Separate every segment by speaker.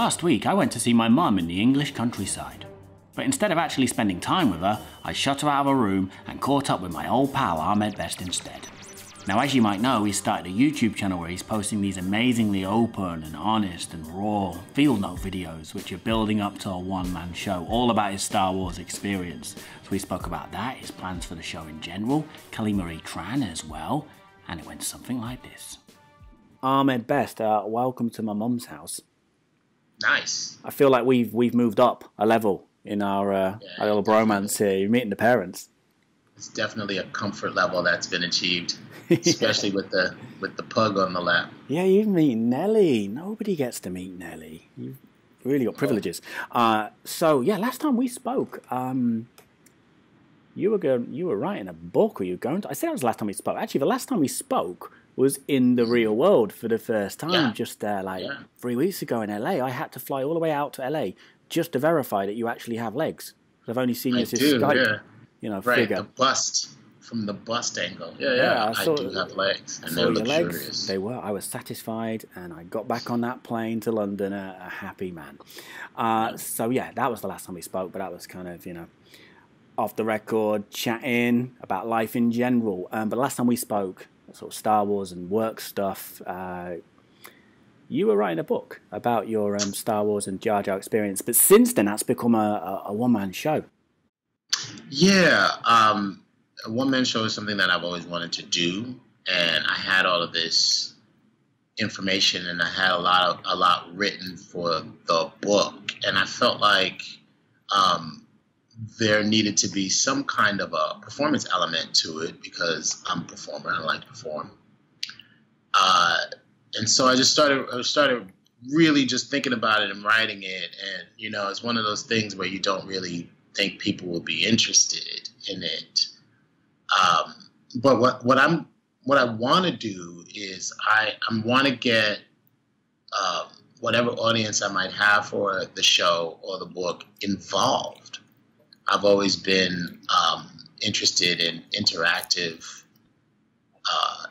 Speaker 1: Last week I went to see my mum in the English countryside. But instead of actually spending time with her, I shut her out of her room and caught up with my old pal Ahmed instead. Now, as you might know, he's started a YouTube channel where he's posting these amazingly open and honest and raw field note videos which are building up to a one-man show all about his Star Wars experience. So we spoke about that, his plans for the show in general, Kelly Marie Tran as well, and it went something like this. Ahmed Best, welcome to my mum's house.
Speaker 2: Nice.
Speaker 1: I feel like we've moved up a level in our little bromance here. You're meeting the parents.
Speaker 2: It's definitely a comfort level that's been achieved, especially with the pug on the lap.
Speaker 1: Yeah, you've met Nelly. Nobody gets to meet Nelly. You've really got privileges. So yeah, last time we spoke, you were writing a book, or you were going to? I said it was the last time we spoke. Actually, the last time we spoke was in the real world for the first time, just 3 weeks ago in LA. I had to fly all the way out to LA just to verify that you actually have legs. I've only seen you as this Skype, figure.
Speaker 2: The bust, from the bust angle. I do have legs, and they're luxurious.
Speaker 1: They were. I was satisfied, and I got back on that plane to London a happy man. So yeah, that was the last time we spoke, but that was kind of, off the record, chatting about life in general. But last time we spoke, sort of Star Wars and work stuff, you were writing a book about your Star Wars and Jar Jar experience, but since then that's become a one-man show.
Speaker 2: Yeah, a one-man show is something that I've always wanted to do, and I had all of this information, and I had a lot written for the book, and I felt like there needed to be some kind of a performance element to it because I'm a performer and I like to perform. And so I started really just thinking about it and writing it. And, it's one of those things where you don't really think people will be interested in it. But what I want to do is I want to get whatever audience I might have for the show or the book involved. I've always been interested in interactive,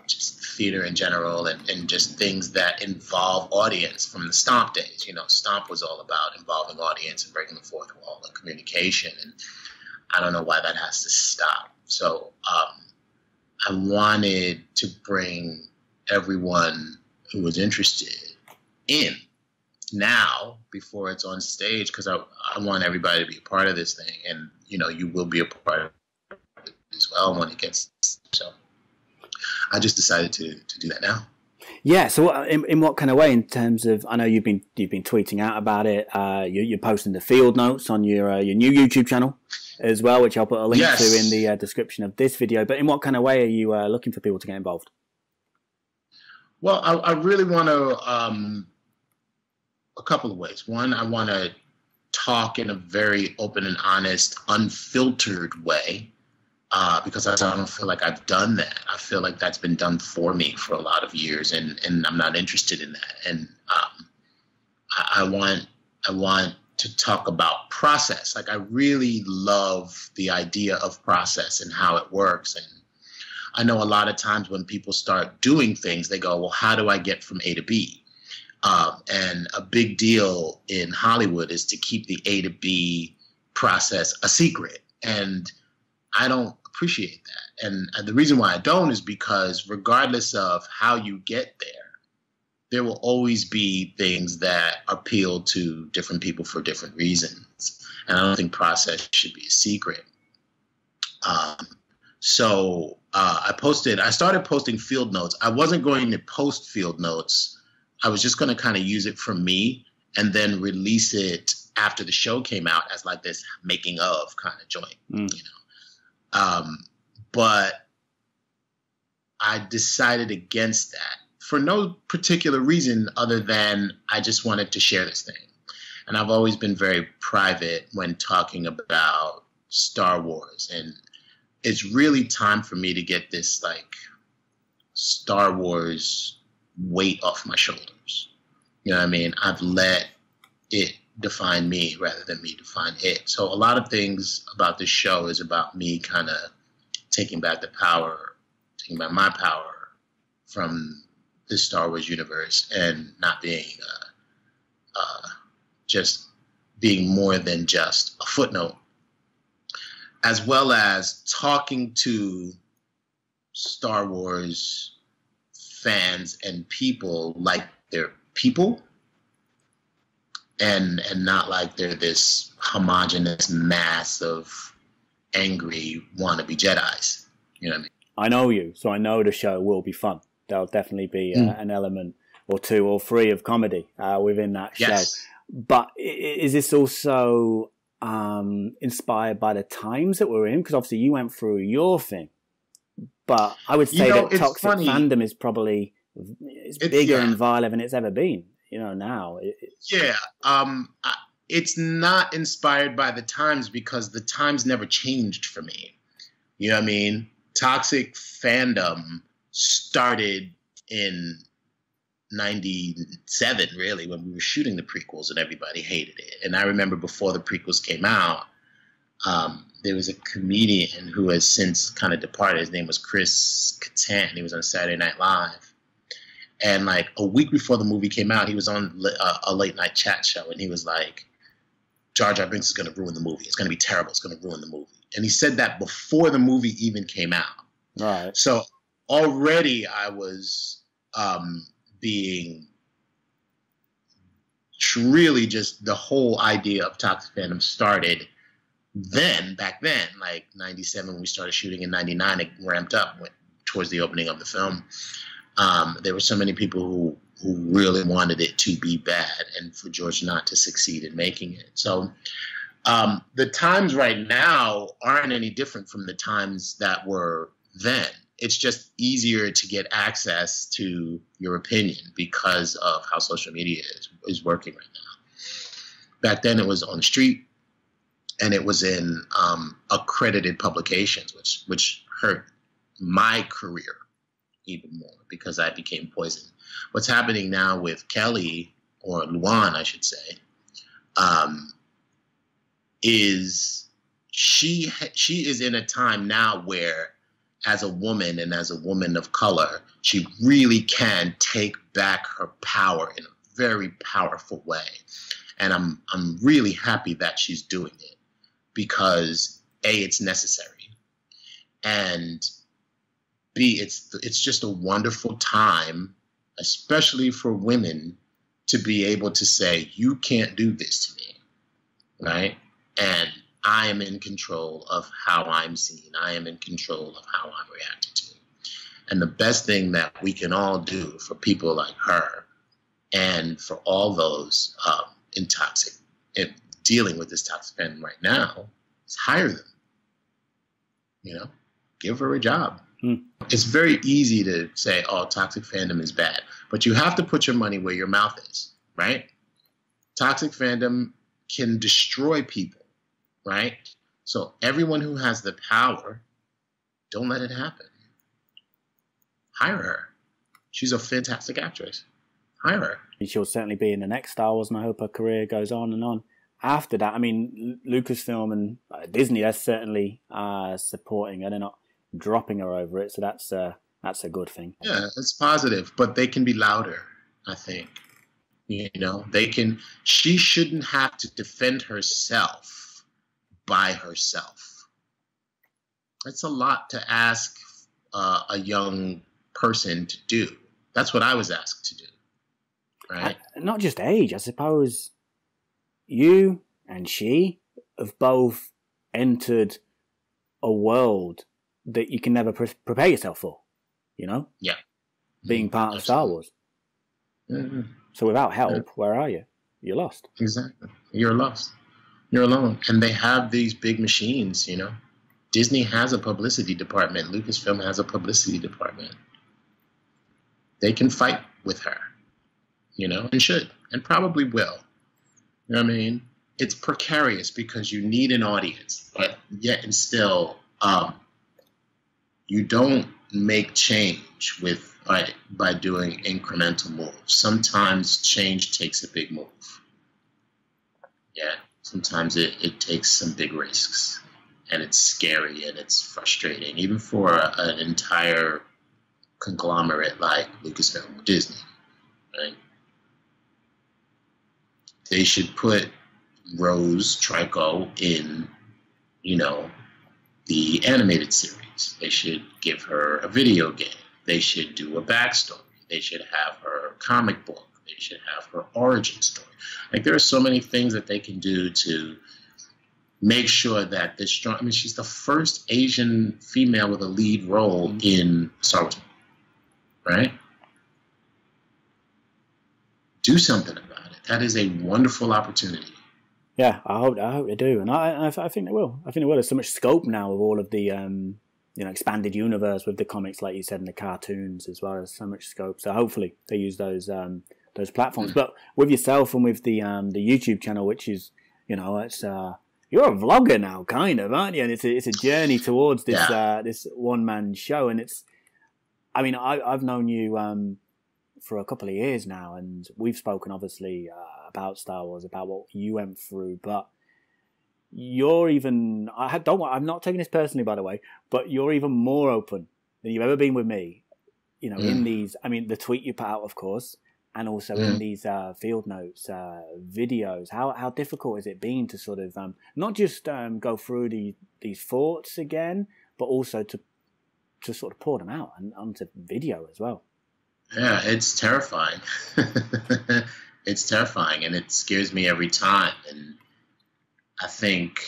Speaker 2: just theater in general, and just things that involve audience from the Stomp days. Stomp was all about involving audience and breaking the fourth wall and communication, and I don't know why that has to stop. So I wanted to bring everyone who was interested in now before it's on stage, because I want everybody to be a part of this thing, and you will be a part of it as well when it gets. So I just decided to do that now.
Speaker 1: Yeah. So in what kind of way? In terms of, I know you've been tweeting out about it. You're posting the field notes on your new YouTube channel as well, which I'll put a link to in the description of this video. But in what kind of way are you looking for people to get involved?
Speaker 2: Well, I really want to. A couple of ways. One, I want to talk in a very open and honest, unfiltered way, because I don't feel like I've done that. I feel like that's been done for me for a lot of years, and I'm not interested in that. And I want to talk about process. Like, I really love the idea of process and how it works. And I know a lot of times when people start doing things, they go, well, how do I get from A to B? And a big deal in Hollywood is to keep the A to B process a secret. And I don't appreciate that. And the reason why I don't is because regardless of how you get there will always be things that appeal to different people for different reasons. And I don't think process should be a secret. So I started posting field notes. I wasn't going to post field notes. I was just going to kind of use it for me and then release it after the show came out as like this making of kind of joint, but I decided against that for no particular reason other than I just wanted to share this thing. And I've always been very private when talking about Star Wars. And it's really time for me to get this like Star Wars weight off my shoulders. You know what I mean? I've let it define me rather than me define it. So a lot of things about this show is about me kind of taking back my power from the Star Wars universe and not being just being more than just a footnote, as well as talking to Star Wars fans and people like they're people, and not like they're this homogenous mass of angry wannabe Jedis. You know what I mean?
Speaker 1: I know you, so I know the show will be fun. There'll definitely be an element or two or three of comedy within that show.
Speaker 2: Yes.
Speaker 1: But is this also inspired by the times that we're in? Because obviously you went through your thing. But I would say that toxic fandom is probably bigger and viler than it's ever been. You know, now.
Speaker 2: It's not inspired by the times because the times never changed for me. You know what I mean? Toxic fandom started in 97, really, when we were shooting the prequels and everybody hated it. And I remember before the prequels came out, there was a comedian who has since kind of departed. His name was Chris Kattan. He was on Saturday Night Live. And like a week before the movie came out, he was on a late night chat show. And he was like, Jar Jar Binks is going to ruin the movie. It's going to be terrible. It's going to ruin the movie. And he said that before the movie even came out.
Speaker 1: Right.
Speaker 2: So already I was being really just the whole idea of toxic fandom started back then, like 97 when we started shooting, in 99 it ramped up towards the opening of the film. There were so many people who really wanted it to be bad and for George not to succeed in making it. So the times right now aren't any different from the times that were then. It's just easier to get access to your opinion because of how social media is working right now. Back then it was on the street and it was in accredited publications, which hurt my career even more because I became poisoned. What's happening now with Kelly, or Luan, I should say, is she is in a time now where, as a woman and as a woman of color, she really can take back her power in a very powerful way. And I'm really happy that she's doing it because A, it's necessary, and B, it's just a wonderful time, especially for women, to be able to say, you can't do this to me, right? And I am in control of how I'm seen. I am in control of how I'm reacted to. And the best thing that we can all do for people like her and for all those dealing with this toxic fandom right now is hire them. You know, give her a job. It's very easy to say, oh, toxic fandom is bad, but you have to put your money where your mouth is, right? Toxic fandom can destroy people, right? So everyone who has the power, don't let it happen. Hire her. She's a fantastic actress. Hire her.
Speaker 1: She'll certainly be in the next Star Wars, and I hope her career goes on and on. After that, I mean, Lucasfilm and Disney, they're certainly supporting her. They're not dropping her over it, so that's a good thing.
Speaker 2: Yeah, it's positive, but they can be louder, I think. You know, she shouldn't have to defend herself by herself. That's a lot to ask a young person to do. That's what I was asked to do, right?
Speaker 1: Not just age, I suppose. You and she have both entered a world that you can never prepare yourself for, you know?
Speaker 2: Yeah.
Speaker 1: Being part of Star Wars.
Speaker 2: Mm-hmm.
Speaker 1: So without help, where are you? You're lost.
Speaker 2: Exactly. You're lost. You're alone. And they have these big machines, you know? Disney has a publicity department. Lucasfilm has a publicity department. They can fight with her, you know, and should, and probably will. You know what I mean? It's precarious because you need an audience, but yet and still, you don't make change by doing incremental moves. Sometimes change takes a big move. Yeah, sometimes it takes some big risks, and it's scary and it's frustrating, even for an entire conglomerate like Lucasfilm or Disney, right? They should put Rose Trico in, the animated series. They should give her a video game. They should do a backstory. They should have her comic book. They should have her origin story. Like, there are so many things that they can do to make sure that this strong. I mean, she's the first Asian female with a lead role in Star Wars, right? Do something about it. That is a wonderful opportunity.
Speaker 3: Yeah, I hope they do, and I think they will. I think they will. There's so much scope now with all of the expanded universe with the comics, like you said, and the cartoons as well. There's so much scope. So hopefully they use those platforms. But with yourself and with the YouTube channel, which is it's you're a vlogger now, kind of, aren't you? And it's a journey towards this this one man show, and I've known you for a couple of years now, and we've spoken obviously about Star Wars, about what you went through, but you're even, I'm not taking this personally, by the way, but you're even more open than you've ever been with me, in these, the tweet you put out, of course, and also in these field notes, videos. How difficult has it been to sort of, not just go through these thoughts again, but also to sort of pour them out and onto video as well?
Speaker 2: Yeah, it's terrifying. It's terrifying, and it scares me every time. And I think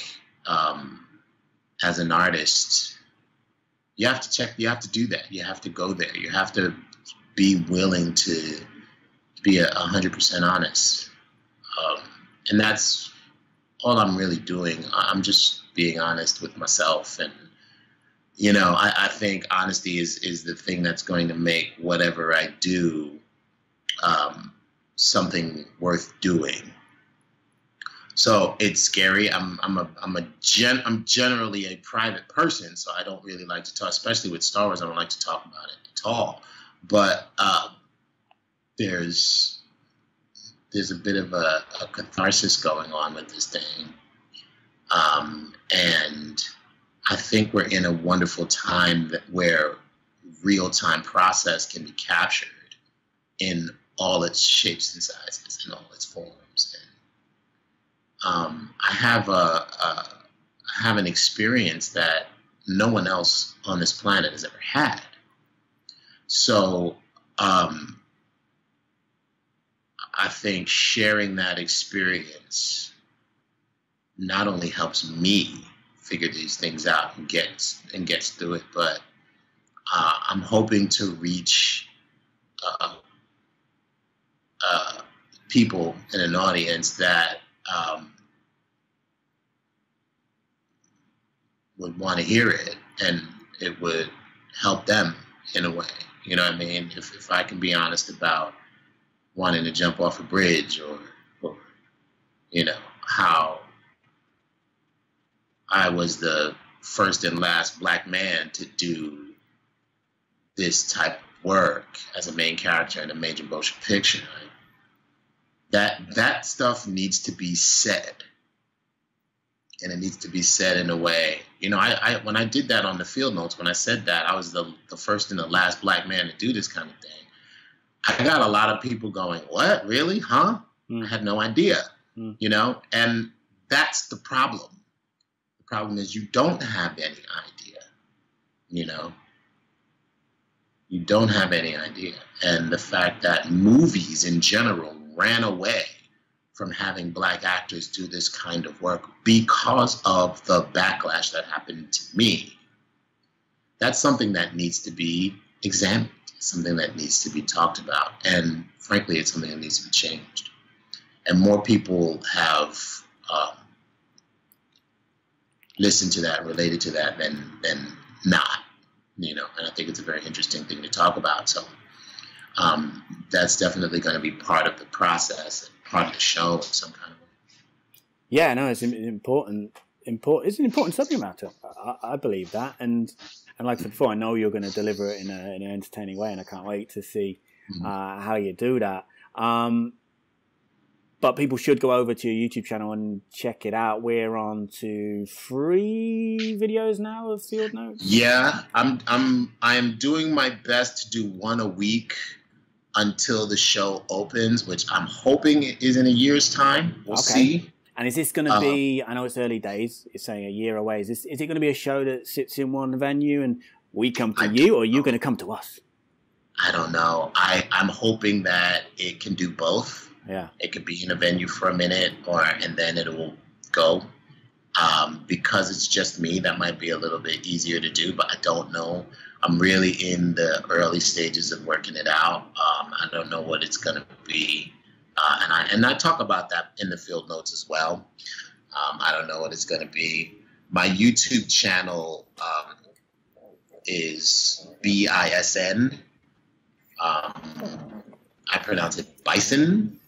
Speaker 2: as an artist, you have to do that. You have to go there. You have to be willing to be 100% honest. And that's all I'm really doing. I'm just being honest with myself. And, I think honesty is the thing that's going to make whatever I do something worth doing. So it's scary. I'm generally a private person, so I don't really like to talk, especially with Star Wars. I don't like to talk about it at all. But there's a bit of a catharsis going on with this thing, and I think we're in a wonderful time where real-time process can be captured in all its shapes and sizes and all its forms. And I have an experience that no one else on this planet has ever had. So I think sharing that experience not only helps me figure these things out and gets through it, but I'm hoping to reach people in an audience that would want to hear it, and it would help them in a way. You know what I mean? If I can be honest about wanting to jump off a bridge, or how I was the first and last Black man to do this type of work as a main character in a major motion picture. That stuff needs to be said, and it needs to be said in a way. I when I did that on the field notes, when I said that I was the first and the last Black man to do this kind of thing, I got a lot of people going, "What? Really? Huh?" I had no idea. And that's the problem. The problem is you don't have any idea. You don't have any idea. And the fact that movies in general ran away from having Black actors do this kind of work because of the backlash that happened to me, that's something that needs to be examined, something that needs to be talked about. And frankly, it's something that needs to be changed. And more people have listened to that, related to that than not, and I think it's a very interesting thing to talk about. So that's definitely going to be part of the process and part of the show in some kind of way.
Speaker 3: Yeah, no, it's important. It's an important subject matter. I believe that, and like I said before, I know you're going to deliver it in an entertaining way, and I can't wait to see how you do that. But people should go over to your YouTube channel and check it out. We're on to 3 videos now of field notes.
Speaker 2: Yeah, I'm doing my best to do one a week. until the show opens, which I'm hoping is in a year's time. We'll see.
Speaker 3: And is this going to be, I know it's early days, it's saying a year away, is it going to be a show that sits in one venue and we come to you, or are you going to come to us?
Speaker 2: I don't know. I'm hoping that it can do both.
Speaker 3: Yeah. It
Speaker 2: could be in a venue for a minute and then it will go. Because it's just me, that might be a little bit easier to do, but I don't know. I'm really in the early stages of working it out. I don't know what it's going to be. And I talk about that in the field notes as well. I don't know what it's going to be. My YouTube channel is Bison. I pronounce it Bison.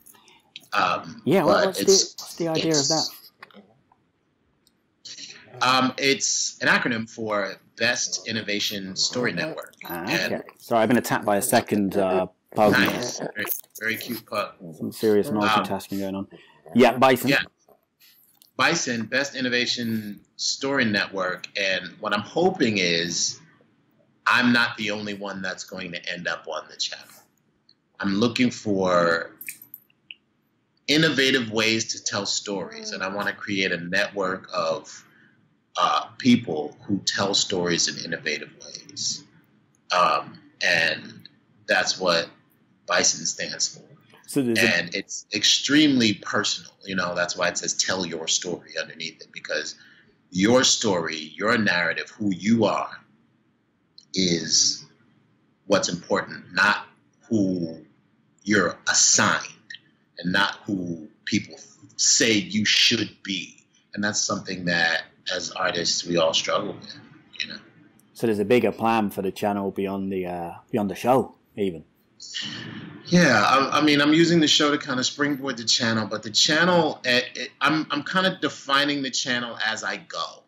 Speaker 3: What's the idea of that?
Speaker 2: It's an acronym for Best Innovation Story Network.
Speaker 3: Okay. Sorry, I've been attacked by a second pug.
Speaker 2: Nice. Very, very cute pug.
Speaker 3: Some serious multitasking going on. Yeah, Bison.
Speaker 2: Yeah. Bison, Best Innovation Story Network. And what I'm hoping is I'm not the only one that's going to end up on the channel. I'm looking for innovative ways to tell stories. And I want to create a network of people who tell stories in innovative ways. And that's what Bison stands for. And it's extremely personal. That's why it says tell your story underneath it, because your story, your narrative, who you are, is what's important, not who you're assigned and not who people say you should be. And that's something that as artists we all struggle with,
Speaker 3: So there's a bigger plan for the channel beyond the show, even.
Speaker 2: Yeah, I mean, I'm using the show to kind of springboard the channel, but the channel, I'm kind of defining the channel as I go.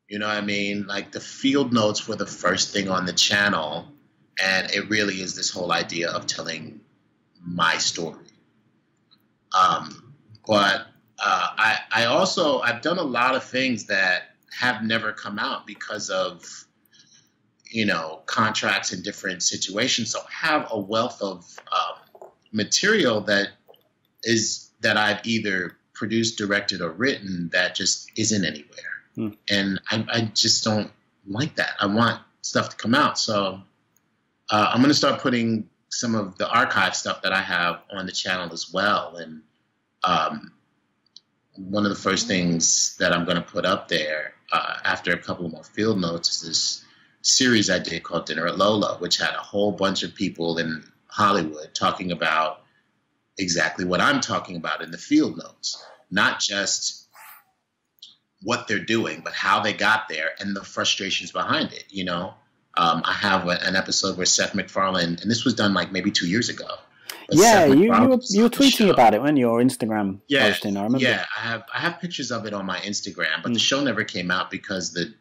Speaker 2: You know what I mean? Like the field notes were the first thing on the channel, and it really is this whole idea of telling my story. But I've done a lot of things that have never come out because of, contracts in different situations. So I have a wealth of material that I've either produced, directed, or written that just isn't anywhere. And I just don't like that. I want stuff to come out. So I'm going to start putting some of the archive stuff that I have on the channel as well. And one of the first things that I'm going to put up there after a couple more field notes is this series I did called Dinner at Lola, which had a whole bunch of people in Hollywood talking about exactly what I'm talking about in the field notes, not just what they're doing, but how they got there and the frustrations behind it. I have an episode where Seth MacFarlane, and this was done like maybe 2 years ago.
Speaker 3: Yeah, you were tweeting about it when your Instagram posting. I remember.
Speaker 2: Yeah, I have pictures of it on my Instagram, but the show never came out because the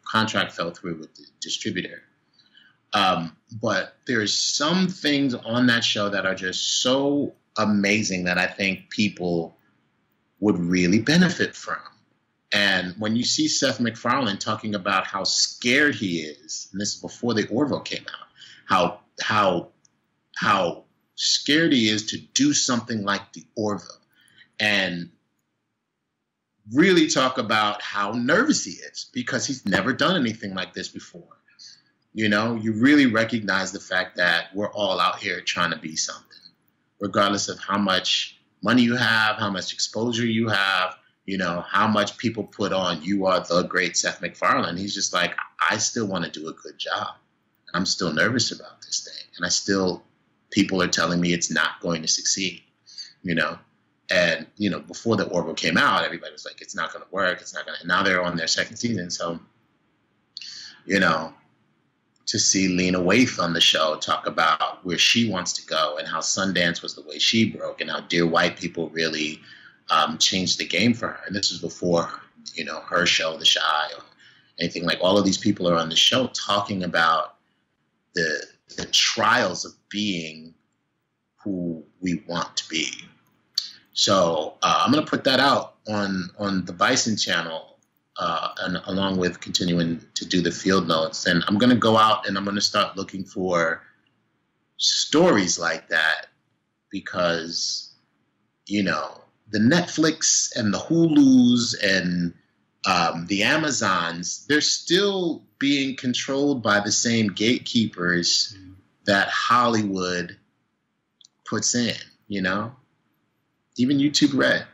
Speaker 2: contract fell through with the distributor. But there's some things on that show that are just so amazing that I think people would really benefit from. And when you see Seth MacFarlane talking about how scared he is, and this is before the Orville came out, how scared he is to do something like the Orville, and really talk about how nervous he is because he's never done anything like this before. You really recognize the fact that we're all out here trying to be something, regardless of how much money you have, how much exposure you have, how much people put on, you are the great Seth MacFarlane. He's just like, I still want to do a good job. And I'm still nervous about this thing. And people are telling me it's not going to succeed, And, before the Orville came out, everybody was like, it's not going to work. It's not going to. And now they're on their second season. So, to see Lena Waithe on the show talk about where she wants to go and how Sundance was the way she broke and how Dear White People really changed the game for her. And this was before, her show, The Shy, or anything. Like, all of these people are on the show talking about the trials of being who we want to be. So I'm going to put that out on the Bison channel, and along with continuing to do the field notes. And I'm going to go out and I'm going to start looking for stories like that because, you know, the Netflix and the Hulus and the Amazons, they're still being controlled by the same gatekeepers that Hollywood puts in, you know? Even YouTube Red.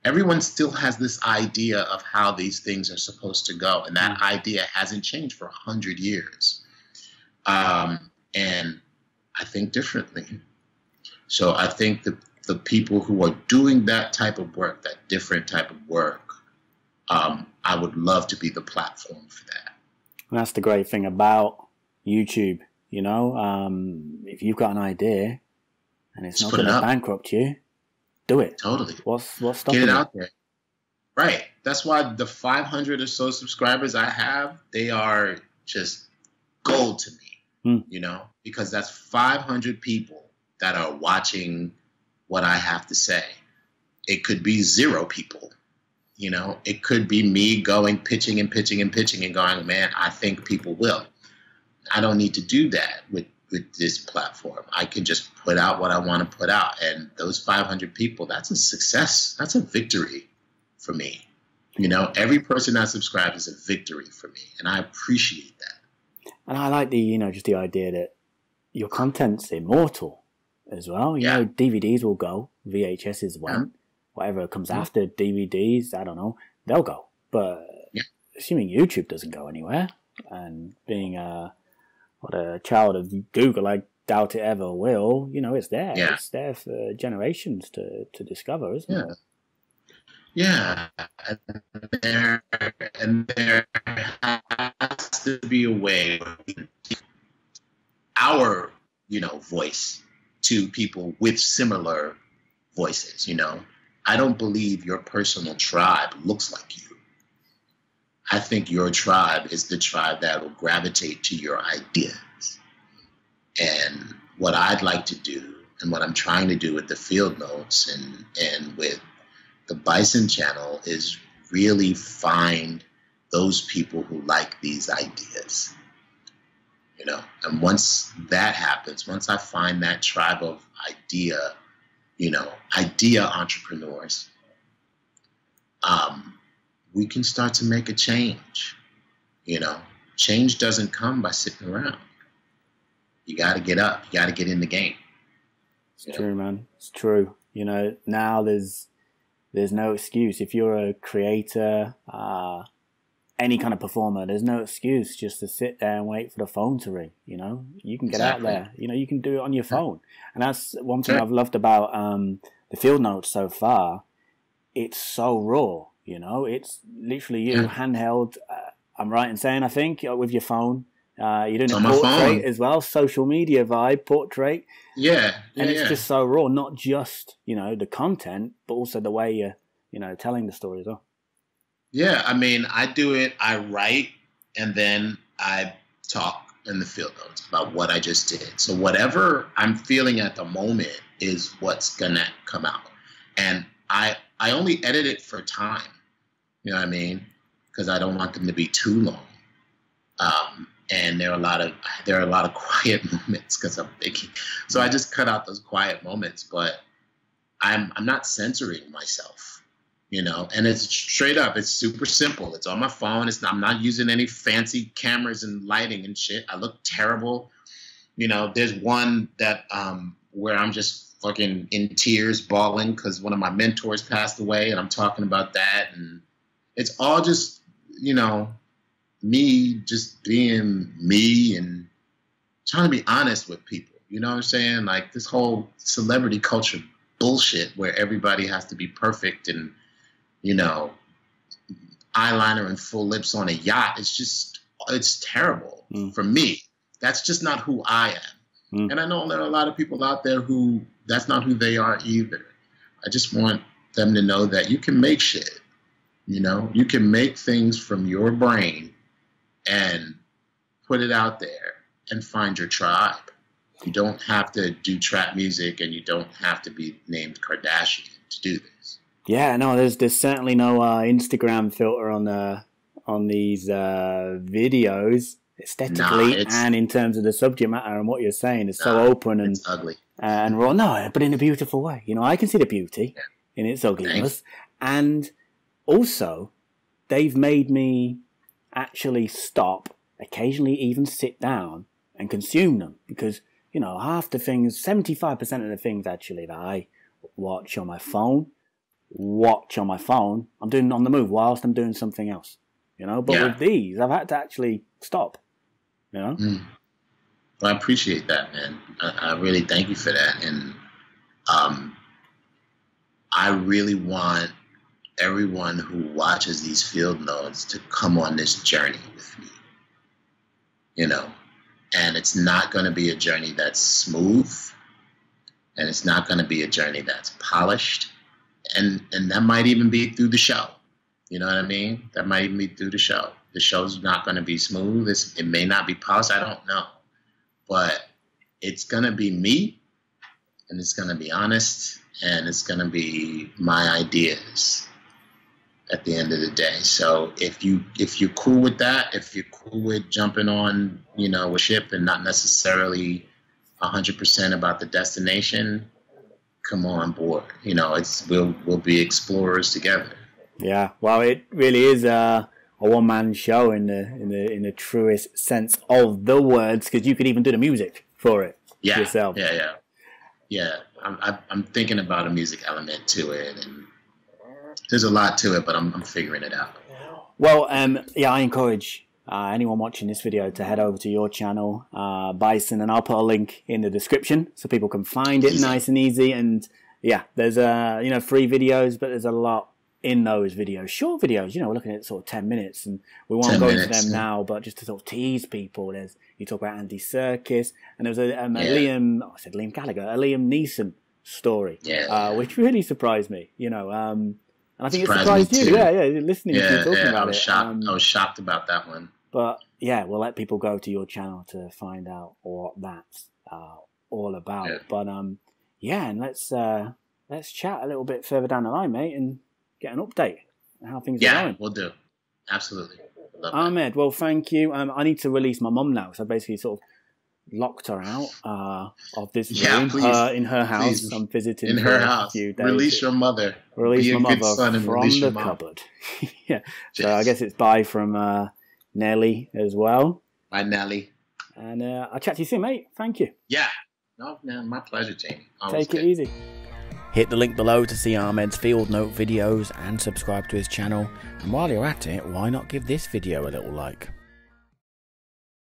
Speaker 2: Everyone still has this idea of how these things are supposed to go, and that idea hasn't changed for 100 years. And I think differently. So I think the people who are doing that type of work, that different type of work, I would love to be the platform for that.
Speaker 3: And that's the great thing about YouTube, you know. If you've got an idea and it's not going to bankrupt you, do it.
Speaker 2: Totally.
Speaker 3: What's stopping
Speaker 2: you? Get it
Speaker 3: you?
Speaker 2: out there. Right. That's why the 500 or so subscribers I have, they are just gold to me, you know, because that's 500 people that are watching what I have to say. It could be 0 people, you know. It could be me going pitching and going, man, I think people will. I don't need to do that with this platform. I can just put out what I want to put out. And those 500 people, that's a success. That's a victory for me. You know, every person that subscribes is a victory for me. And I appreciate that.
Speaker 3: And I like the, you know, just the idea that your content's immortal as well. You know, DVDs will go, VHSs won't. Whatever comes after DVDs, I don't know, they'll go. But assuming YouTube doesn't go anywhere, and being a child of Google, I doubt it ever will. You know, it's there.
Speaker 2: Yeah.
Speaker 3: It's there for generations to discover, isn't it?
Speaker 2: Yeah. And there has to be a way our, you know, voice to people with similar voices, you know. I don't believe your personal tribe looks like you. I think your tribe is the tribe that will gravitate to your ideas. And what I'd like to do, and what I'm trying to do with the field notes and with the Bison channel, is really find those people who like these ideas. You know, and once that happens, once I find that tribe of idea entrepreneurs, we can start to make a change. You know, change doesn't come by sitting around. You got to get up. You got to get in the game.
Speaker 3: It's true, man. It's true. You know, now there's no excuse. If you're a creator, any kind of performer, there's no excuse just to sit there and wait for the phone to ring. You know, you can get out there. You know, you can do it on your phone. And that's one thing I've loved about the field notes so far. It's so raw. You know, it's literally you handheld. I'm right in saying, I think, with your phone. You're doing a portrait as well, social media vibe, portrait.
Speaker 2: Yeah.
Speaker 3: And it's just so raw, not just, you know, the content, but also the way you're, you know, telling the story as well.
Speaker 2: Yeah, I mean, I do it, I write, and then I talk in the field notes about what I just did. So whatever I'm feeling at the moment is what's going to come out. And I only edit it for time, you know what I mean? Because I don't want them to be too long. And there are a lot of quiet moments because I'm thinking. So I just cut out those quiet moments, but I'm not censoring myself. You know, and it's straight up. It's super simple. It's on my phone. I'm not using any fancy cameras and lighting and shit. I look terrible. You know, there's one that where I'm just fucking in tears, bawling because one of my mentors passed away, and I'm talking about that, and it's all just, you know, me just being me and trying to be honest with people. You know what I'm saying? Like this whole celebrity culture bullshit where everybody has to be perfect and, you know, eyeliner and full lips on a yacht. It's terrible for me. That's just not who I am. And I know there are a lot of people out there who that's not who they are either. I just want them to know that you can make shit. You know, you can make things from your brain and put it out there and find your tribe. You don't have to do trap music and you don't have to be named Kardashian to do this.
Speaker 3: Yeah, no, there's certainly no Instagram filter on these videos. aesthetically and in terms of the subject matter and what you're saying is so open and
Speaker 2: it's ugly.
Speaker 3: And raw. No, but in a beautiful way. You know, I can see the beauty in its ugliness. And also, they've made me actually stop, occasionally even sit down and consume them. Because, you know, half the things, 75% of the things actually that I watch on my phone, I'm doing on the move whilst I'm doing something else. You know, but with these, I've had to actually stop. You know?
Speaker 2: Well, I appreciate that, man. I really thank you for that. And I really want everyone who watches these field notes to come on this journey with me. You know, and it's not going to be a journey that's smooth, and it's not going to be a journey that's polished, and that might even be through the show. You know what I mean? That might even be through the show. The show's not going to be smooth. It may not be polished. I don't know. But it's going to be me, and it's going to be honest, and it's going to be my ideas at the end of the day. So if you're cool with that, if you're cool with jumping on, you know, a ship and not necessarily 100% about the destination, come on board. You know, we'll be explorers together. Yeah,
Speaker 3: well, it really is a one-man show in the truest sense of the words, because you could even do the music for it yourself.
Speaker 2: Yeah. I'm thinking about a music element to it, and there's a lot to it, but I'm figuring it out.
Speaker 3: Well, I encourage anyone watching this video to head over to your channel, Bison, and I'll put a link in the description so people can find it nice and easy. And yeah, there's free videos, but there's a lot in those videos, short videos. You know, we're looking at sort of 10 minutes, and we won't go into them now. But just to sort of tease people, you talk about Andy Serkis, and there was a Liam Neeson story, which really surprised me. You know, and I think it surprised you. Listening to you talking about it.
Speaker 2: I was shocked about that one.
Speaker 3: But yeah, we'll let people go to your channel to find out what that's all about. Yeah. But and let's chat a little bit further down the line, mate, and get an update on how things are going.
Speaker 2: Yeah, we'll do. Absolutely.
Speaker 3: Ahmed, well, thank you. I need to release my mum now, so I basically sort of locked her out of this room in her house. Please. I'm visiting
Speaker 2: in her house. A few days. Release your mother.
Speaker 3: Release my mother from the cupboard. Yeah. Yes. So I guess it's bye from Nelly as well.
Speaker 2: Bye, Nelly.
Speaker 3: And I'll chat to you soon, mate. Thank you.
Speaker 2: Yeah. No, man, my pleasure, Jamie.
Speaker 3: Take it easy. Hit the link below to see Ahmed's field note videos and subscribe to his channel. And while you're at it, why not give this video a little like?